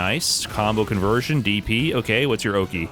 Nice. Combo conversion, DP. Okay, what's your Oki?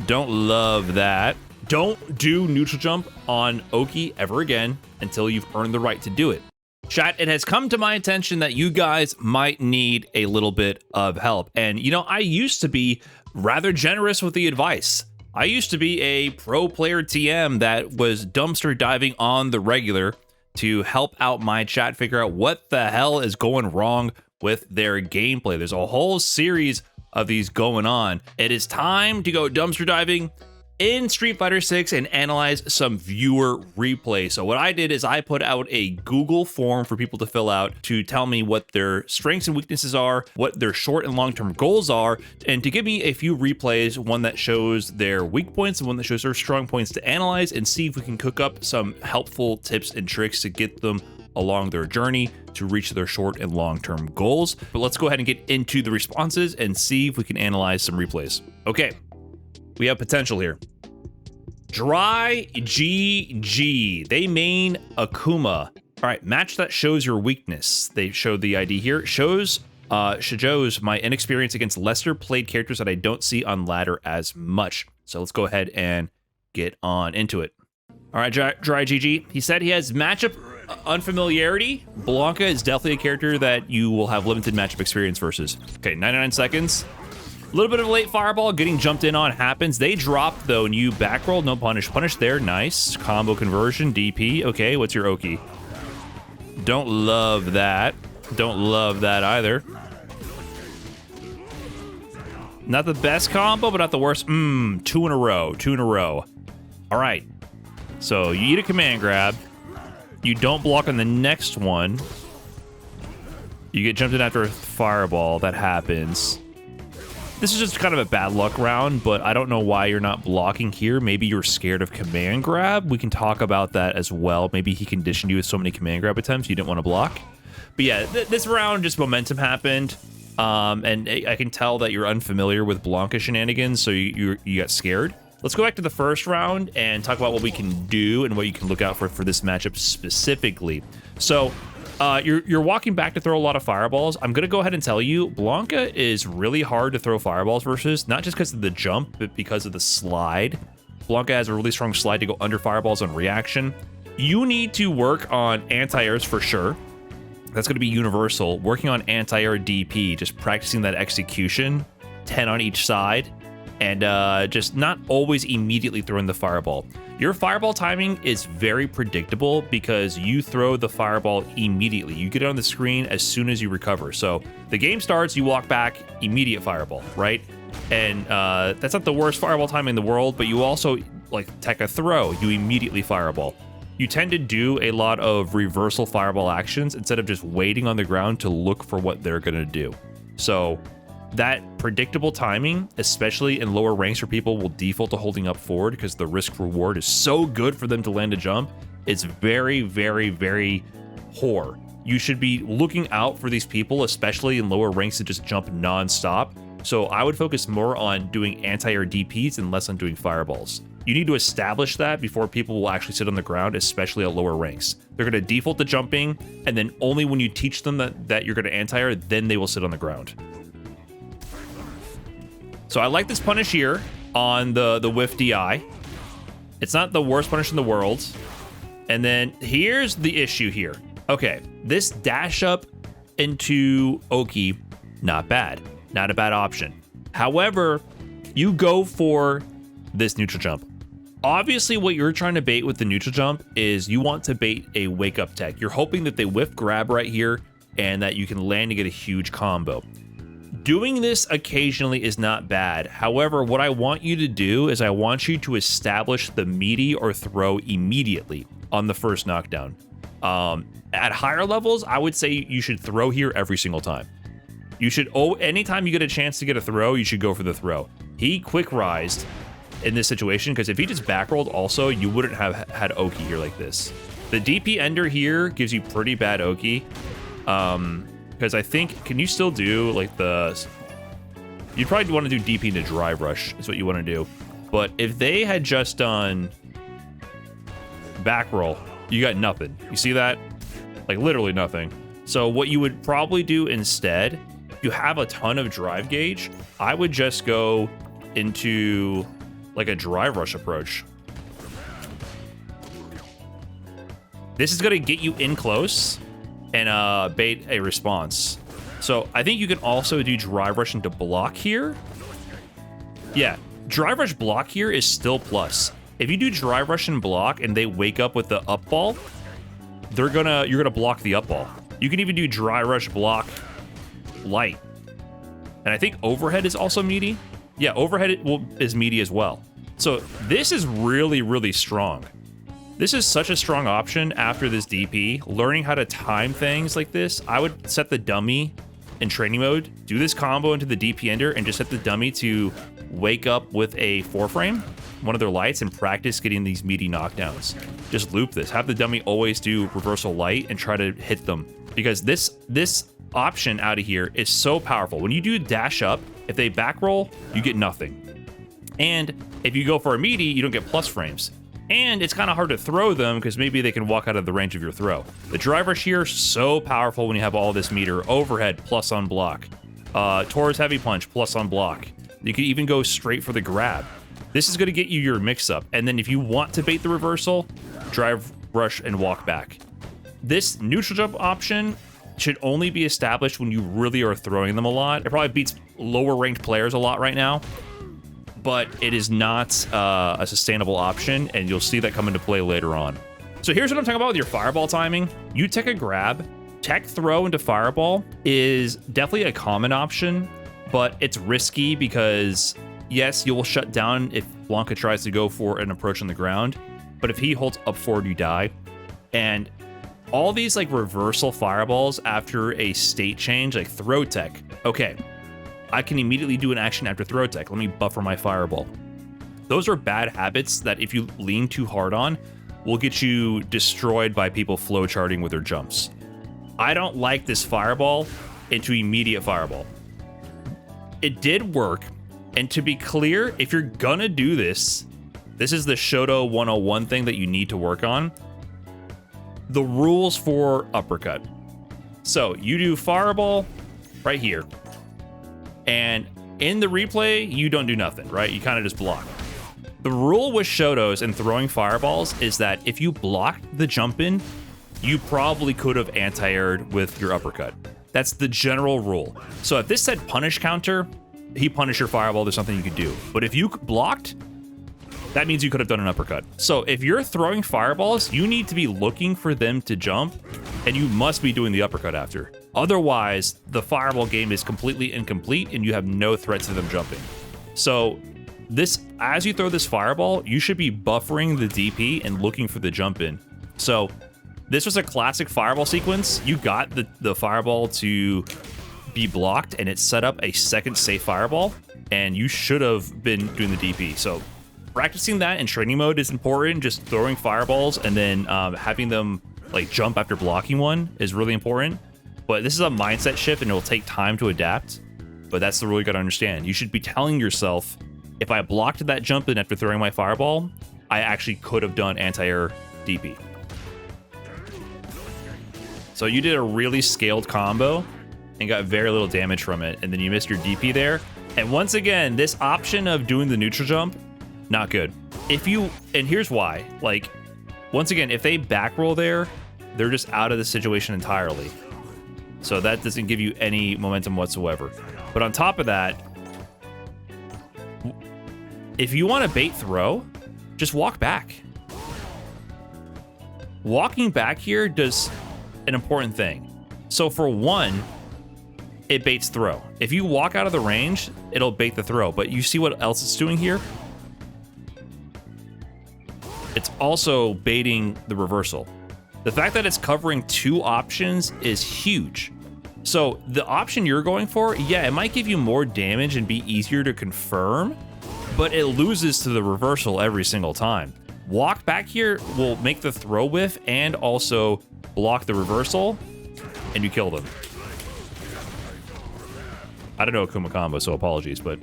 Don't love that. Don't do neutral jump on Oki ever again until you've earned the right to do it. Chat, it has come to my attention that you guys might need a little bit of help. And, you know, I used to be rather generous with the advice. I used to be a pro player TM that was dumpster diving on the regular to help out my chat figure out what the hell is going wrong with their gameplay. There's a whole series of these going on. It is time to go dumpster diving in Street Fighter 6 and analyze some viewer replay. So what I did is I put out a Google form for people to fill out to tell me what their strengths and weaknesses are, what their short and long-term goals are, and to give me a few replays, one that shows their weak points and one that shows their strong points to analyze and see if we can cook up some helpful tips and tricks to get them along their journey to reach their short and long-term goals. But let's go ahead and get into the responses and see if we can analyze some replays. Okay, we have potential here. Dry GG. They main Akuma. All right, match that shows your weakness. They showed the ID here. Shows my inexperience against lesser played characters that I don't see on ladder as much. So let's go ahead and get on into it. All right, Dry GG. He said he has matchup unfamiliarity. Blanca is definitely a character that you will have limited matchup experience versus. Okay, 99 seconds. A little bit of a late fireball, getting jumped in on happens. They dropped though, and you back roll, no punish. Punish there, nice. Combo conversion, DP. Okay, what's your Oki? Don't love that. Don't love that either. Not the best combo, but not the worst. Two in a row. All right, so you eat a command grab. You don't block on the next one. You get jumped in after a fireball, that happens. This is just kind of a bad luck round, but I don't know why you're not blocking here. Maybe you're scared of command grab. We can talk about that as well. Maybe he conditioned you with so many command grab attempts you didn't want to block. But yeah, this round just momentum happened. And I can tell that you're unfamiliar with Blanca shenanigans, so you got scared. Let's go back to the first round and talk about what we can do and what you can look out for this matchup specifically. So you're walking back to throw a lot of fireballs. I'm going to go ahead and tell you, Blanca is really hard to throw fireballs versus, not just because of the jump, but because of the slide. Blanca has a really strong slide to go under fireballs on reaction. You need to work on anti-airs for sure. That's going to be universal. Working on anti-air DP, just practicing that execution, 10 on each side, and just not always immediately throwing the fireball. Your fireball timing is very predictable because you throw the fireball immediately. You get it on the screen as soon as you recover. So the game starts, you walk back, immediate fireball, right? And that's not the worst fireball timing in the world, but you also, like, tech a throw, you immediately fireball. You tend to do a lot of reversal fireball actions instead of just waiting on the ground to look for what they're gonna do. So that predictable timing, especially in lower ranks where people will default to holding up forward because the risk reward is so good for them to land a jump, it's very, very, very poor. You should be looking out for these people, especially in lower ranks, to just jump non-stop. So I would focus more on doing anti-air DPs and less on doing fireballs. You need to establish that before people will actually sit on the ground, especially at lower ranks. They're going to default to jumping, and then only when you teach them that you're going to anti-air, then they will sit on the ground. So I like this punish here on the whiff DI. It's not the worst punish in the world. And then here's the issue here. Okay, this dash up into Oki, not bad. Not a bad option. However, you go for this neutral jump. Obviously, what you're trying to bait with the neutral jump is you want to bait a wake up tech. You're hoping that they whiff grab right here and that you can land to get a huge combo. Doing this occasionally is not bad. However, what I want you to do is I want you to establish the meaty or throw immediately on the first knockdown. At higher levels, I would say you should throw here every single time. You should, anytime you get a chance to get a throw, you should go for the throw. He quick rised in this situation because if he just back rolled also, you wouldn't have had Oki here like this. The DP ender here gives you pretty bad Oki. Because I think, can you still do like you'd probably want to do DP into dry rush is what you want to do. But if they had just done back roll, you got nothing. You see that? Like literally nothing. So what you would probably do instead you have a ton of drive gauge, I would just go into like a drive rush approach. This is going to get you in close and bait a response. So I think you can also do drive rush into block here. Yeah, drive rush block here is still plus. If you do drive rush and block and they wake up with the up ball, you're gonna block the up ball. You can even do dry rush block light. And I think overhead is also meaty. Yeah, overhead is meaty as well. So this is really, really strong. This is such a strong option after this DP. Learning how to time things like this, I would set the dummy in training mode, do this combo into the DP ender, and just set the dummy to wake up with a 4-frame, one of their lights, and practice getting these meaty knockdowns. Just loop this. Have the dummy always do reversal light and try to hit them. Because this option out of here is so powerful. When you do dash up, if they back roll, you get nothing. And if you go for a meaty, you don't get plus frames. And it's kind of hard to throw them because maybe they can walk out of the range of your throw. The drive rush here, so powerful when you have all this meter. Overhead, plus on block. Taurus heavy punch, plus on block. You can even go straight for the grab. This is going to get you your mix-up. And then if you want to bait the reversal, drive rush and walk back. This neutral jump option should only be established when you really are throwing them a lot. It probably beats lower ranked players a lot right now, but it is not a sustainable option, and you'll see that come into play later on. So here's what I'm talking about with your fireball timing. You take a grab, tech throw into fireball is definitely a common option, but it's risky because yes, you will shut down if Blanca tries to go for an approach on the ground, but if he holds up forward, you die. And all these like reversal fireballs after a state change, like throw tech, okay, I can immediately do an action after throw tech. Let me buffer my fireball. Those are bad habits that if you lean too hard on, will get you destroyed by people flow charting with their jumps. I don't like this fireball into immediate fireball. It did work. And to be clear, if you're gonna do this, this is the Shoto 101 thing that you need to work on. The rules for uppercut. So you do fireball right here. And in the replay, you don't do nothing, right? You kind of just block. The rule with Shotos and throwing fireballs is that if you blocked the jump in, you probably could have anti-aired with your uppercut. That's the general rule. So if this said punish counter, he punished your fireball, there's something you could do. But if you blocked, that means you could have done an uppercut. So if you're throwing fireballs, you need to be looking for them to jump, and you must be doing the uppercut after. Otherwise, the fireball game is completely incomplete and you have no threat to them jumping. So this, as you throw this fireball, you should be buffering the DP and looking for the jump in. So this was a classic fireball sequence. You got the fireball to be blocked and it set up a second safe fireball, and you should have been doing the DP. So practicing that in training mode is important. Just throwing fireballs and then having them like jump after blocking one is really important. But this is a mindset shift and it will take time to adapt. But that's the rule you got to understand. You should be telling yourself, if I blocked that jump in after throwing my fireball, I actually could have done anti-air DP. So you did a really scaled combo and got very little damage from it, and then you missed your DP there. And once again, this option of doing the neutral jump, not good. And here's why. Like, once again, if they back roll there, they're just out of the situation entirely. So that doesn't give you any momentum whatsoever. But on top of that, if you want to bait throw, just walk back. Walking back here does an important thing. So for one, it baits throw. If you walk out of the range, it'll bait the throw. But you see what else it's doing here? It's also baiting the reversal. The fact that it's covering two options is huge. So the option you're going for, yeah, it might give you more damage and be easier to confirm, but it loses to the reversal every single time. Walk back here will make the throw whiff and also block the reversal, and you kill them. I don't know Akuma combo, so apologies, but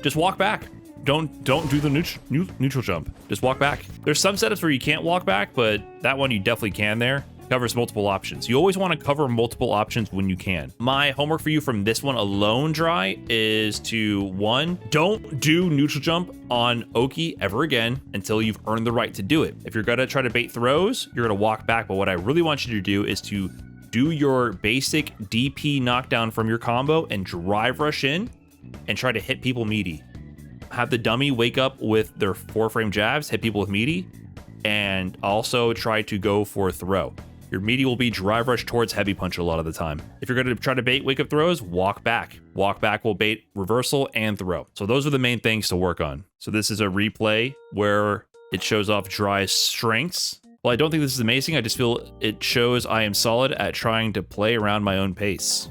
just walk back. Don't do the neutral jump. Just walk back. There's some setups where you can't walk back, but that one you definitely can there. covers multiple options. You always want to cover multiple options when you can. My homework for you from this one alone, Dry, is to 1, don't do neutral jump on Oki ever again until you've earned the right to do it. If you're gonna try to bait throws, you're gonna walk back, but what I really want you to do is to do your basic DP knockdown from your combo and drive rush in and try to hit people meaty. Have the dummy wake up with their 4-frame jabs, hit people with meaty, and also try to go for throw. Your meaty will be drive rush towards heavy punch a lot of the time. If you're going to try to bait wake up throws, walk back. Walk back will bait reversal and throw. So those are the main things to work on. So this is a replay where it shows off Dry's strengths. Well, I don't think this is amazing. I just feel it shows I am solid at trying to play around my own pace.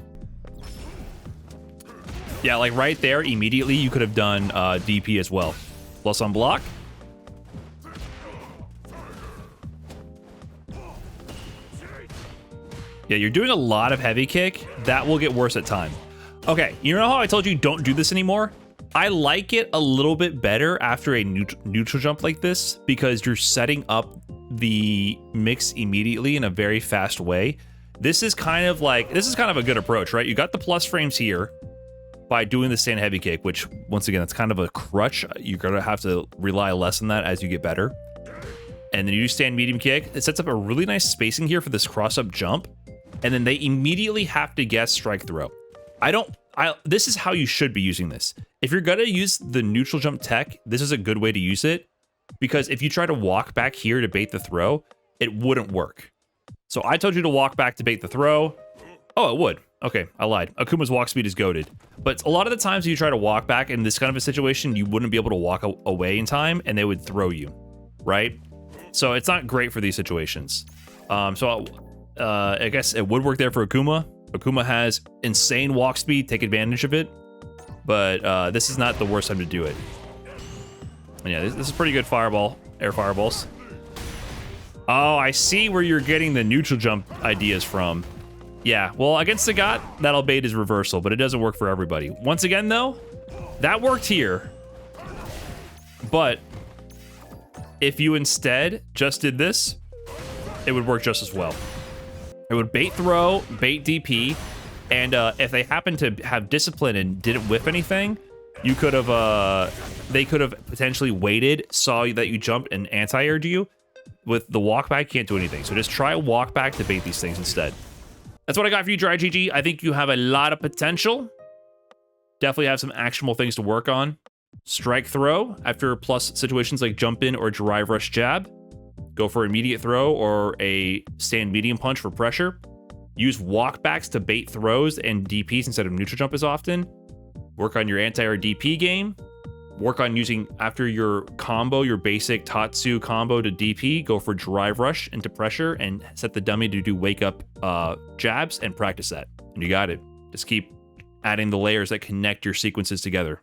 Yeah, like right there, immediately you could have done DP as well. Plus on block. Yeah, you're doing a lot of heavy kick. That will get worse at time. Okay, you know how I told you don't do this anymore? I like it a little bit better after a neutral jump like this because you're setting up the mix immediately in a very fast way. This is kind of a good approach, right? You got the plus frames here by doing the stand heavy kick, which once again, that's kind of a crutch. You're gonna have to rely less on that as you get better. And then you do stand medium kick. It sets up a really nice spacing here for this cross up jump. And then they immediately have to guess strike throw. This is how you should be using this. If you're gonna use the neutral jump tech, this is a good way to use it because if you try to walk back here to bait the throw, it wouldn't work. So I told you to walk back to bait the throw. Oh, it would. Okay, I lied. Akuma's walk speed is goated. But a lot of the times you try to walk back in this kind of a situation, you wouldn't be able to walk away in time and they would throw you, right? So it's not great for these situations. I guess it would work there for Akuma. Akuma has insane walk speed, take advantage of it. But this is not the worst time to do it. And yeah, this is pretty good fireball, air fireballs. Oh, I see where you're getting the neutral jump ideas from. Yeah, well, against the GOT, that'll bait his reversal, but it doesn't work for everybody. Once again, though, that worked here. But if you instead just did this, it would work just as well. It would bait throw, bait DP, and if they happen to have discipline and didn't whiff anything, you could have, they could have potentially waited, saw that you jumped and anti-aired you. With the walk back, can't do anything. So just try walk back to bait these things instead. That's what I got for you, Dry GG. I think you have a lot of potential. Definitely have some actionable things to work on. Strike throw after plus situations like jump in or drive rush jab. Go for immediate throw or a stand medium punch for pressure. Use walkbacks to bait throws and DPs instead of neutral jump as often. Work on your anti-air DP game. Work on using, after your combo, your basic Tatsu combo to DP, go for drive rush into pressure and set the dummy to do wake up jabs and practice that. And you got it. Just keep adding the layers that connect your sequences together.